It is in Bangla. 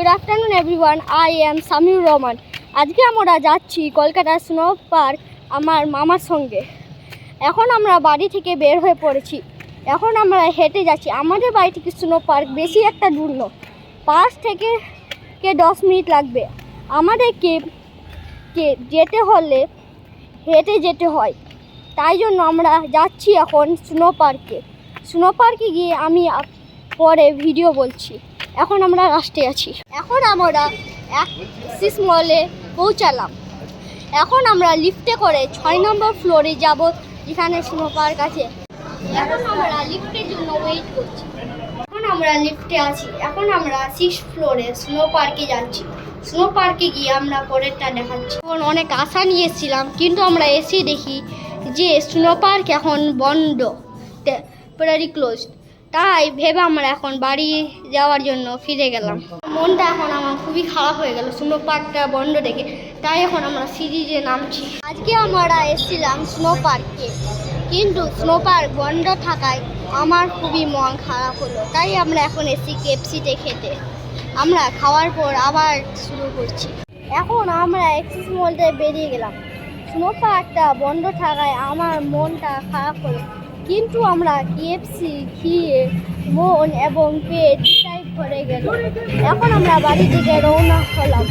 Good afternoon everyone, I am Samiur Rahman. আজকে আমরা যাচ্ছি কলকাতা স্নো পার্ক আমার মামার সঙ্গে। এখন আমরা বাড়ি থেকে বের হয়ে পড়েছি। এখন আমরা হেঁটে যাচ্ছি। আমাদের বাড়ি থেকে স্নো পার্ক বেশি একটা দূর নয়, 5 থেকে 10 মিনিট লাগবে। আমাদেরকে যেতে হলে হেঁটে যেতে হয়, তাই জন্য আমরা যাচ্ছি এখন স্নো পার্কে। স্নো পার্কে গিয়ে আমি পরে ভিডিও বলছি। এখন আমরা রাস্তায় আছি। এখন আমরা অ্যাক্সিস মলে পৌঁছালাম। এখন আমরা লিফটে করে 6 নম্বর ফ্লোরে যাব, যেখানে স্নো পার্ক আছে। এখন আমরা লিফটের জন্য ওয়েট করছি। এখন আমরা লিফটে আছি। এখন আমরা 6 ফ্লোরে স্নো পার্কে যাচ্ছি। স্নো পার্কে গিয়ে আমরা পরেরটা দেখাচ্ছি। এখন অনেক আশা নিয়ে এসেছিলাম, কিন্তু আমরা এসে দেখি যে স্নো পার্ক এখন বন্ধ, টেম্পোরারি ক্লোজ। তাই ভেবে আমরা এখন বাড়ি যাওয়ার জন্য ফিরে গেলাম। মনটা এখন আমার খুবই খারাপ হয়ে গেল স্নো পার্কটা বন্ধ দেখে। তাই এখন আমরা সিরিজে নামছি। আজকে আমরা এসেছিলাম স্নো পার্কে, কিন্তু স্নো পার্ক বন্ধ থাকায় আমার খুবই মন খারাপ হলো। তাই আমরা এখন এসি কেএফসিতে খেতে। আমরা খাওয়ার পর আবার শুরু করছি। এখন আমরা অ্যাক্সিস মলতে বেরিয়ে গেলাম। স্নো পার্কটা বন্ধ থাকায় আমার মনটা খারাপ হলো, কিন্তু আমরা কেএফসি খেয়ে মন এবং পেট দুটাই ভরে গেল। এখন আমরা বাড়ি থেকে রওনা হলাম।